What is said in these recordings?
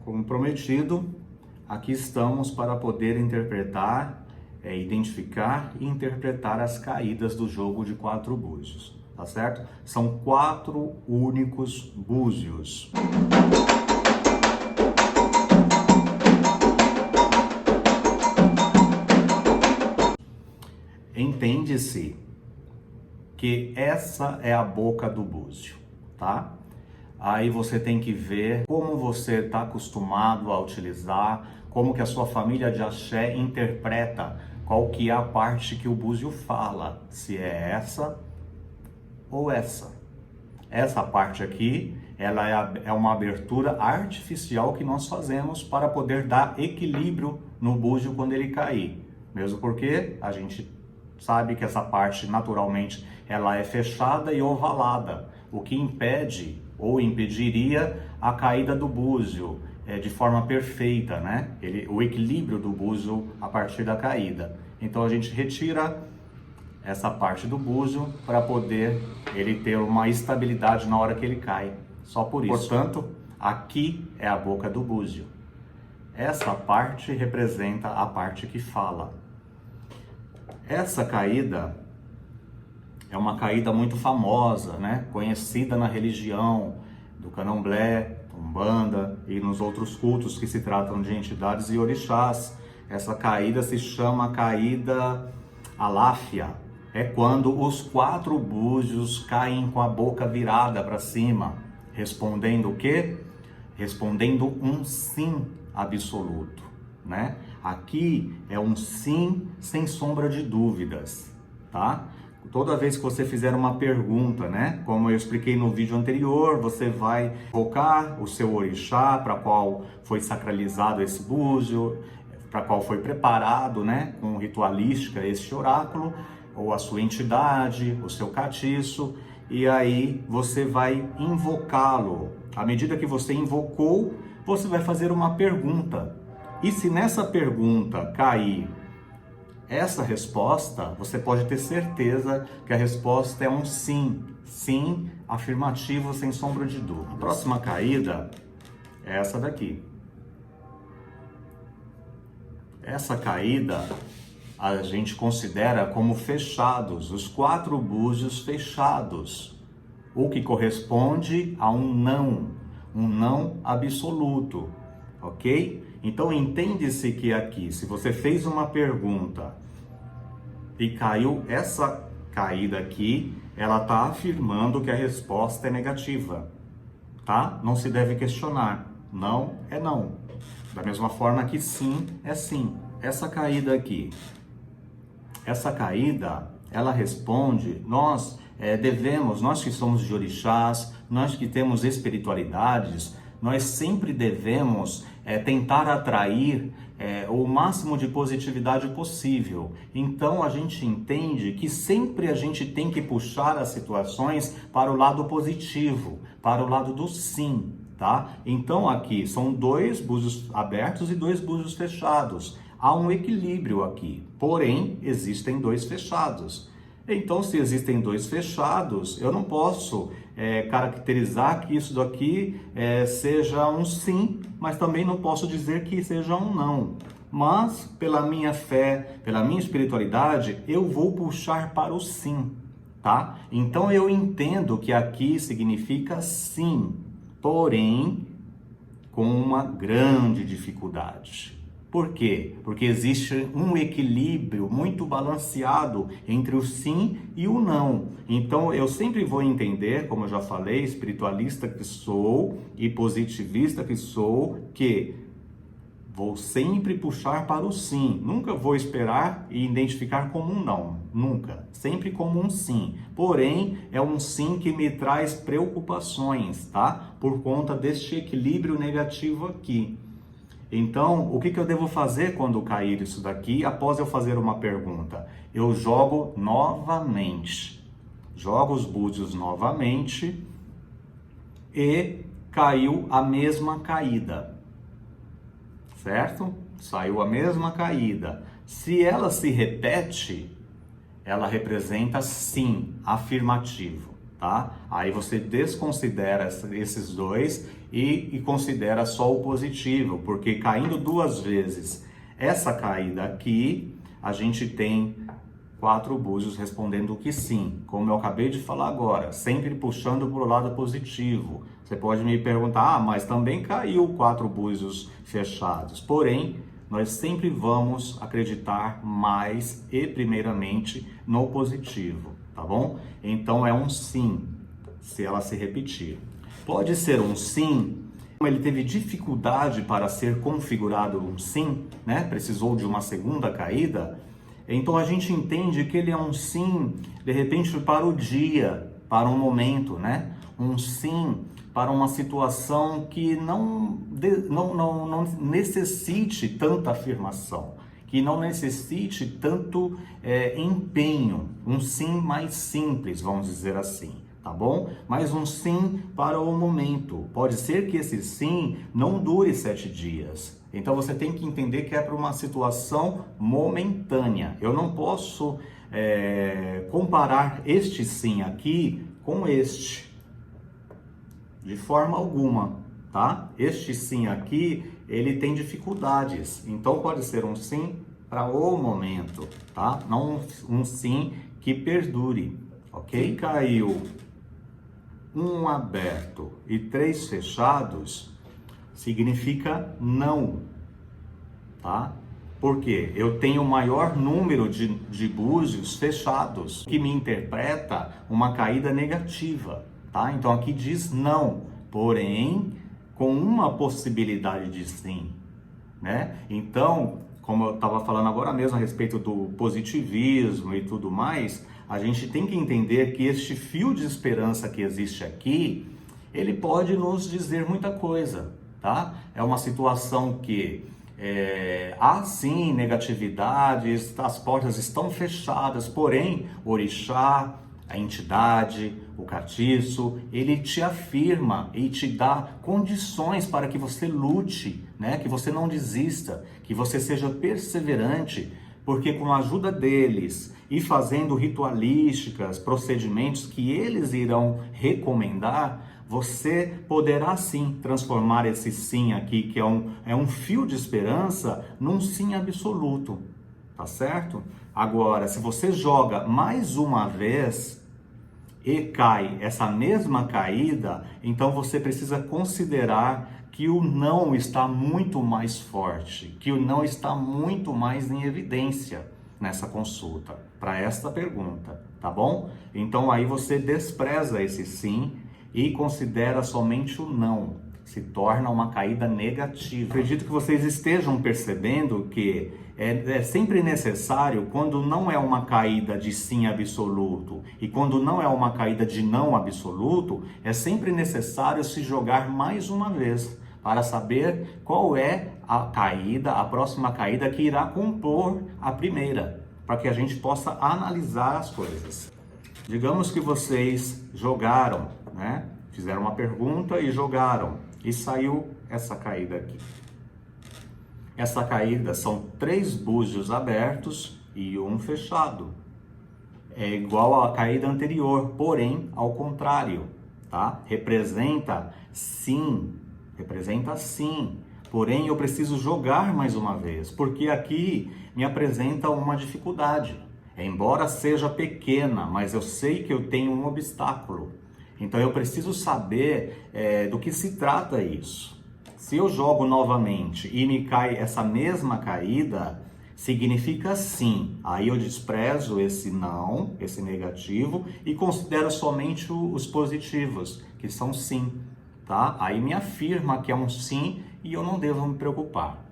como prometido, aqui estamos para poder interpretar, identificar e interpretar as caídas do jogo de 4 búzios, tá certo? São 4 únicos búzios. Entende-se que essa é a boca do búzio, tá? Aí você tem que ver como você está acostumado a utilizar, como que a sua família de axé interpreta, qual que é a parte que o búzio fala, se é essa ou essa. Essa parte aqui, ela é uma abertura artificial que nós fazemos para poder dar equilíbrio no búzio quando ele cair. Mesmo porque a gente sabe que essa parte naturalmente ela é fechada e ovalada, o que impede ou impediria a caída do búzio de forma perfeita, né? O equilíbrio do búzio a partir da caída. Então a gente retira essa parte do búzio para poder ele ter uma estabilidade na hora que ele cai, só por isso. Portanto, aqui é a boca do búzio. Essa parte representa a parte que fala. Essa caída é uma caída muito famosa, né? Conhecida na religião do Candomblé, Umbanda e nos outros cultos que se tratam de entidades e orixás. Essa caída se chama caída aláfia. É quando os 4 búzios caem com a boca virada para cima, respondendo o quê? Respondendo um sim absoluto, né? Aqui é um sim sem sombra de dúvidas, tá? Toda vez que você fizer uma pergunta, né? Como eu expliquei no vídeo anterior, você vai invocar o seu orixá para qual foi sacralizado esse búzio, para qual foi preparado, né? Com ritualística esse oráculo, ou a sua entidade, o seu catiço, e aí você vai invocá-lo. À medida que você invocou, você vai fazer uma pergunta. E se nessa pergunta cair essa resposta, você pode ter certeza que a resposta é um sim. Sim, afirmativo, sem sombra de dúvida. A próxima caída é essa daqui. Essa caída a gente considera como fechados, os 4 búzios fechados, o que corresponde a um não absoluto, ok? Então entende-se que aqui, se você fez uma pergunta e caiu essa caída aqui, ela está afirmando que a resposta é negativa, tá? Não se deve questionar, não é não. Da mesma forma que sim é sim. Essa caída aqui, essa caída, ela responde, nós que somos de orixás, nós que temos espiritualidades, nós sempre devemos tentar atrair o máximo de positividade possível. Então a gente entende que sempre a gente tem que puxar as situações para o lado positivo, para o lado do sim, tá? Então aqui são 2 búzios abertos e 2 búzios fechados. Há um equilíbrio aqui, porém existem 2 fechados. Então, se existem 2 fechados, eu não posso caracterizar que isso daqui seja um sim, mas também não posso dizer que seja um não. Mas, pela minha fé, pela minha espiritualidade, eu vou puxar para o sim, tá? Então, eu entendo que aqui significa sim, porém, com uma grande dificuldade. Por quê? Porque existe um equilíbrio muito balanceado entre o sim e o não. Então eu sempre vou entender, como eu já falei, espiritualista que sou e positivista que sou, que vou sempre puxar para o sim. Nunca vou esperar e identificar como um não. Nunca. Sempre como um sim. Porém, é um sim que me traz preocupações, tá? Por conta deste equilíbrio negativo aqui. Então, o que eu devo fazer quando cair isso daqui, após eu fazer uma pergunta? Eu jogo novamente. Jogo os búzios novamente e caiu a mesma caída. Certo? Saiu a mesma caída. Se ela se repete, ela representa sim, afirmativo, tá? Aí você desconsidera esses 2 e considera só o positivo, porque caindo duas vezes essa caída aqui, a gente tem 4 búzios respondendo que sim, como eu acabei de falar agora, sempre puxando para o lado positivo. Você pode me perguntar, mas também caiu 4 búzios fechados. Porém, nós sempre vamos acreditar mais e primeiramente no positivo, tá bom? Então é um sim, se ela se repetir. Pode ser um sim, como ele teve dificuldade para ser configurado um sim, né? Precisou de uma segunda caída. Então a gente entende que ele é um sim, de repente, para o dia, para um momento, né? Um sim para uma situação que não necessite tanta afirmação, que não necessite tanto empenho. Um sim mais simples, vamos dizer assim, tá bom? Mas um sim para o momento. Pode ser que esse sim não dure 7 dias. Então você tem que entender que é para uma situação momentânea. Eu não posso comparar este sim aqui com este, de forma alguma, tá? Este sim aqui, ele tem dificuldades. Então pode ser um sim para o momento, tá? Não um sim que perdure, ok? Caiu 1 aberto e 3 fechados, significa não, tá? Porque eu tenho maior número de búzios fechados, que me interpreta uma caída negativa, tá? Então aqui diz não, porém com uma possibilidade de sim, né? Então, como eu estava falando agora mesmo a respeito do positivismo e tudo mais, a gente tem que entender que este fio de esperança que existe aqui, ele pode nos dizer muita coisa, tá? É uma situação que há sim negatividades, as portas estão fechadas, porém o orixá, a entidade, o catiço, ele te afirma e te dá condições para que você lute, né? Que você não desista, que você seja perseverante, porque com a ajuda deles e fazendo ritualísticas, procedimentos que eles irão recomendar, você poderá sim transformar esse sim aqui, que é um fio de esperança, num sim absoluto, tá certo? Agora, se você joga mais uma vez e cai essa mesma caída, então você precisa considerar que o não está muito mais forte, que o não está muito mais em evidência nessa consulta, para esta pergunta, tá bom? Então aí você despreza esse sim e considera somente o não, se torna uma caída negativa. Acredito que vocês estejam percebendo que é sempre necessário, quando não é uma caída de sim absoluto e quando não é uma caída de não absoluto, é sempre necessário se jogar mais uma vez para saber qual é a caída, a próxima caída que irá compor a primeira, para que a gente possa analisar as coisas. Digamos que vocês jogaram, né? Fizeram uma pergunta e jogaram, e saiu essa caída aqui. Essa caída são 3 búzios abertos e 1 fechado. É igual à caída anterior, porém ao contrário, tá? Representa sim, porém eu preciso jogar mais uma vez, porque aqui me apresenta uma dificuldade. Embora seja pequena, mas eu sei que eu tenho um obstáculo. Então eu preciso saber do que se trata isso. Se eu jogo novamente e me cai essa mesma caída, significa sim. Aí eu desprezo esse não, esse negativo, e considero somente os positivos, que são sim, tá? Aí me afirma que é um sim e eu não devo me preocupar.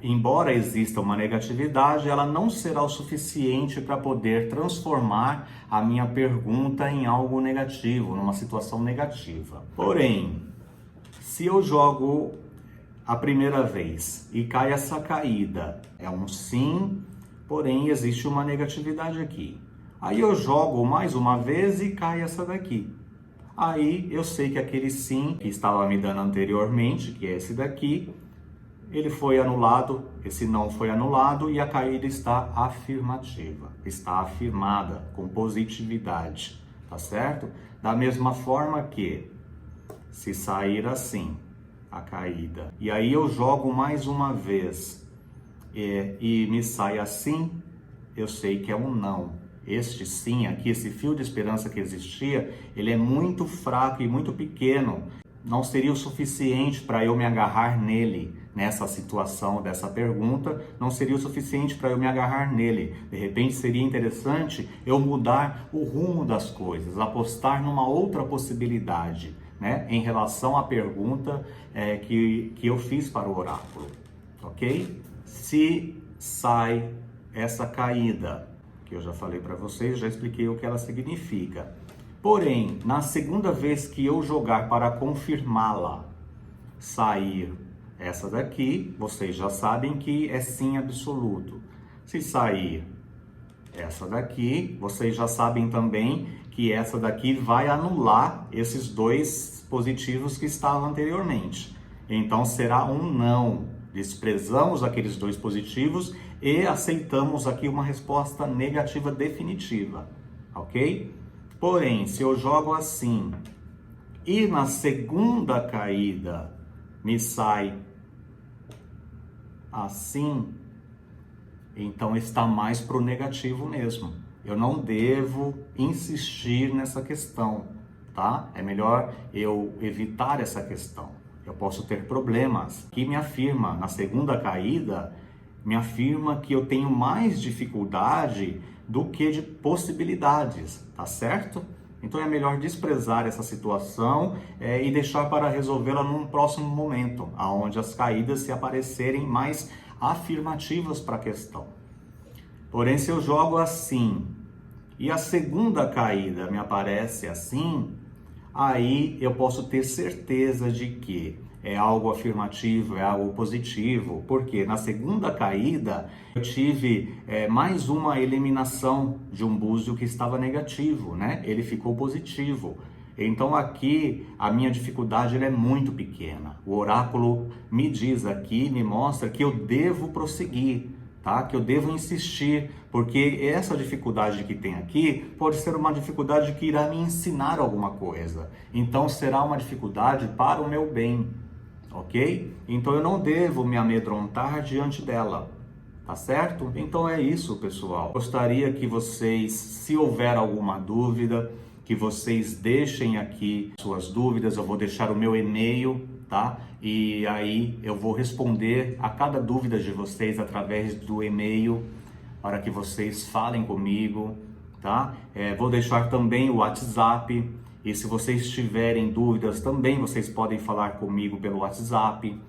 Embora exista uma negatividade, ela não será o suficiente para poder transformar a minha pergunta em algo negativo, numa situação negativa. Porém, se eu jogo a primeira vez e cai essa caída, é um sim, porém existe uma negatividade aqui. Aí eu jogo mais uma vez e cai essa daqui. Aí eu sei que aquele sim que estava me dando anteriormente, que é esse daqui, ele foi anulado, esse não foi anulado e a caída está afirmativa, está afirmada com positividade, tá certo? Da mesma forma que, Se sair assim, a caída, e aí eu jogo mais uma vez e me sai assim, eu sei que é um não. Este sim aqui, esse fio de esperança que existia, ele é muito fraco e muito pequeno. Não seria o suficiente para eu me agarrar nele, nessa situação dessa pergunta, não seria o suficiente para eu me agarrar nele. De repente seria interessante eu mudar o rumo das coisas, apostar numa outra possibilidade, né, em relação à pergunta que eu fiz para o oráculo, ok? Se sai essa caída, que eu já falei para vocês, já expliquei o que ela significa. Porém, na segunda vez que eu jogar para confirmá-la, sair essa daqui, vocês já sabem que é sim absoluto. Se sair essa daqui, vocês já sabem também que essa daqui vai anular esses dois positivos que estavam anteriormente. Então será um não. Desprezamos aqueles dois positivos e aceitamos aqui uma resposta negativa definitiva, ok? Porém, se eu jogo assim e na segunda caída me sai assim, então está mais para o negativo mesmo. Eu não devo insistir nessa questão, tá? É melhor eu evitar essa questão. Eu posso ter problemas. Aqui me afirma, na segunda caída, me afirma que eu tenho mais dificuldade do que de possibilidades, tá certo? Então é melhor desprezar essa situação e deixar para resolvê-la num próximo momento, onde as caídas se aparecerem mais afirmativas para a questão. Porém, se eu jogo assim e a segunda caída me aparece assim, aí eu posso ter certeza de que é algo afirmativo, é algo positivo, porque na segunda caída eu tive mais uma eliminação de um búzio que estava negativo, né? Ele ficou positivo. Então aqui a minha dificuldade ela é muito pequena. O oráculo me diz aqui, me mostra que eu devo prosseguir, tá? Que eu devo insistir, porque essa dificuldade que tem aqui pode ser uma dificuldade que irá me ensinar alguma coisa. Então será uma dificuldade para o meu bem, ok? Então eu não devo me amedrontar diante dela, tá certo? Então é isso, pessoal. Gostaria que vocês, se houver alguma dúvida, que vocês deixem aqui suas dúvidas. Eu vou deixar o meu e-mail, tá? E aí eu vou responder a cada dúvida de vocês através do e-mail, para que vocês falem comigo, tá? Vou deixar também o WhatsApp, e se vocês tiverem dúvidas também, vocês podem falar comigo pelo WhatsApp,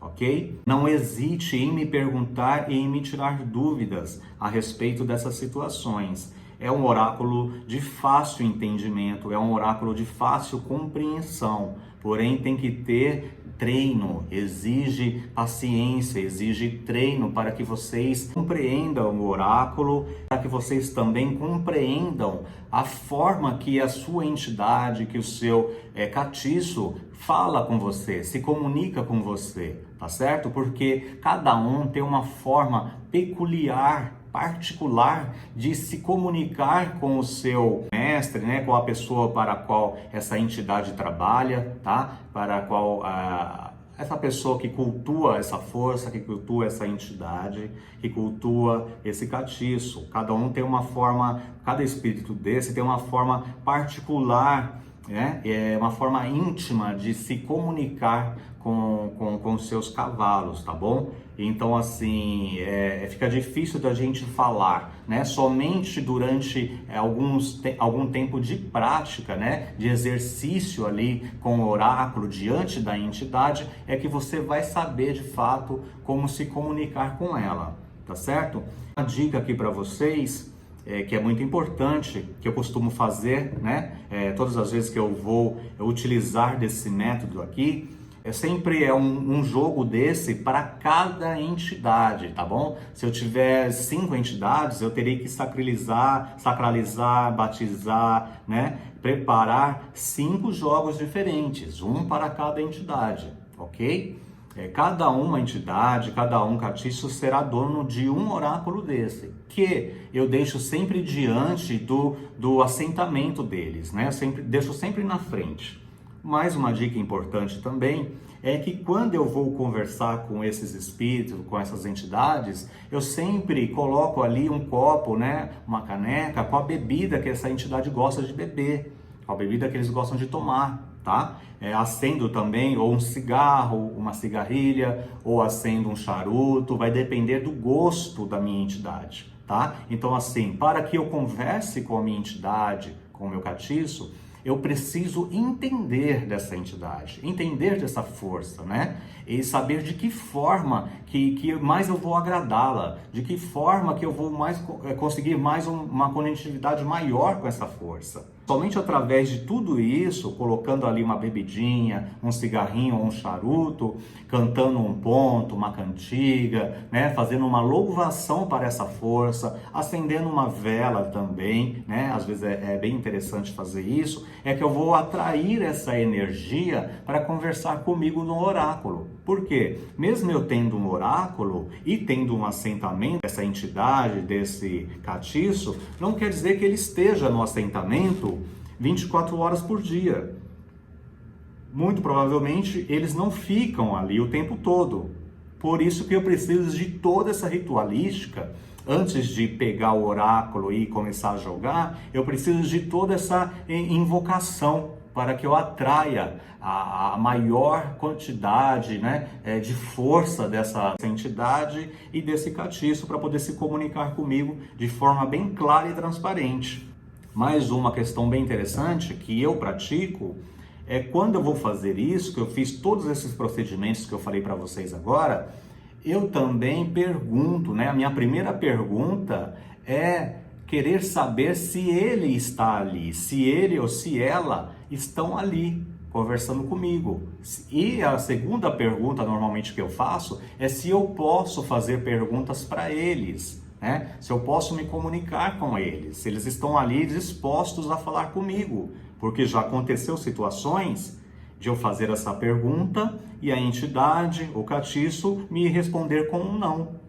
ok? Não hesite em me perguntar e em me tirar dúvidas a respeito dessas situações. É um oráculo de fácil entendimento, é um oráculo de fácil compreensão, porém tem que ter treino, exige paciência, exige treino para que vocês compreendam o oráculo, para que vocês também compreendam a forma que a sua entidade, que o seu catiço fala com você, se comunica com você, tá certo? Porque cada um tem uma forma peculiar, particular de se comunicar com o seu mestre, né, com a pessoa para a qual essa entidade trabalha, tá? Para a qual essa pessoa que cultua essa força, que cultua essa entidade, que cultua esse catiço. Cada um tem uma forma, cada espírito desse tem uma forma particular, né? É uma forma íntima de se comunicar com seus cavalos, tá bom? Então, assim, fica difícil da gente falar, né? Somente durante algum tempo de prática, né? De exercício ali com o oráculo diante da entidade, é que você vai saber de fato como se comunicar com ela, tá certo? Uma dica aqui para vocês, que é muito importante, que eu costumo fazer, né? Todas as vezes que eu vou utilizar desse método aqui, sempre um jogo desse para cada entidade, tá bom? Se eu tiver 5 entidades, eu terei que sacralizar, batizar, né? Preparar 5 jogos diferentes, um para cada entidade, ok? Cada uma entidade, cada um catiço será dono de um oráculo desse, que eu deixo sempre diante do assentamento deles, né? Deixo sempre na frente. Mais uma dica importante também é que quando eu vou conversar com esses espíritos, com essas entidades, eu sempre coloco ali um copo, né, uma caneca com a bebida que essa entidade gosta de beber, com a bebida que eles gostam de tomar, tá? Acendo também ou um cigarro, uma cigarrilha, ou acendo um charuto, vai depender do gosto da minha entidade, tá? Então assim, para que eu converse com a minha entidade, com o meu catiço, eu preciso entender dessa entidade, entender dessa força, né? E saber de que forma que mais eu vou agradá-la, de que forma que eu vou conseguir mais uma conectividade maior com essa força. Somente através de tudo isso, colocando ali uma bebidinha, um cigarrinho ou um charuto, cantando um ponto, uma cantiga, né? Fazendo uma louvação para essa força, acendendo uma vela também, né? Às vezes é bem interessante fazer isso, é que eu vou atrair essa energia para conversar comigo no oráculo. Por quê? Mesmo eu tendo um oráculo e tendo um assentamento dessa entidade, desse catiço, não quer dizer que ele esteja no assentamento 24 horas por dia. Muito provavelmente eles não ficam ali o tempo todo. Por isso que eu preciso de toda essa ritualística. Antes de pegar o oráculo e começar a jogar, eu preciso de toda essa invocação para que eu atraia a maior quantidade, né, de força dessa entidade e desse catiço para poder se comunicar comigo de forma bem clara e transparente. Mais uma questão bem interessante que eu pratico é quando eu vou fazer isso, que eu fiz todos esses procedimentos que eu falei para vocês agora, eu também pergunto, né? A minha primeira pergunta é querer saber se ele está ali, se ele ou se ela estão ali conversando comigo. E a segunda pergunta normalmente que eu faço é se eu posso fazer perguntas para eles, né? Se eu posso me comunicar com eles, se eles estão ali dispostos a falar comigo, porque já aconteceu situações de eu fazer essa pergunta e a entidade, o catiço, me responder com um não.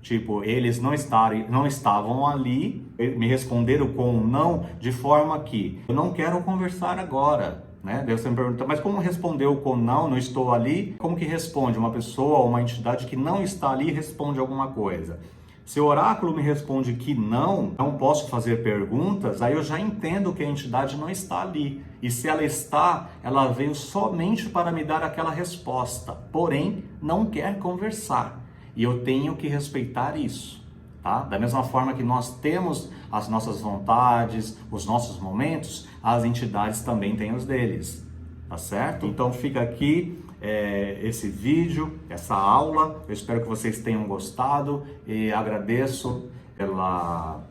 Tipo, eles não estavam ali, me responderam com um não, de forma que eu não quero conversar agora, né? Daí você me pergunta, mas como respondeu com não, não estou ali? Como que responde uma pessoa ou uma entidade que não está ali e responde alguma coisa? Se o oráculo me responde que não posso fazer perguntas, aí eu já entendo que a entidade não está ali. E se ela está, ela veio somente para me dar aquela resposta, porém não quer conversar. E eu tenho que respeitar isso, tá? Da mesma forma que nós temos as nossas vontades, os nossos momentos, as entidades também têm os deles, tá certo? Então fica aqui esse vídeo, essa aula. Eu espero que vocês tenham gostado e agradeço pela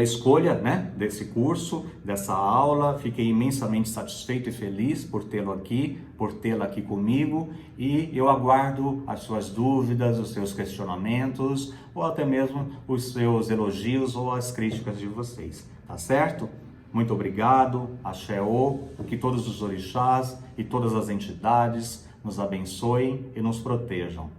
escolha, né, desse curso, dessa aula. Fiquei imensamente satisfeito e feliz por tê-lo aqui, por tê-la aqui comigo, e eu aguardo as suas dúvidas, os seus questionamentos, ou até mesmo os seus elogios ou as críticas de vocês, tá certo? Muito obrigado, Axé-ô, que todos os orixás e todas as entidades nos abençoem e nos protejam.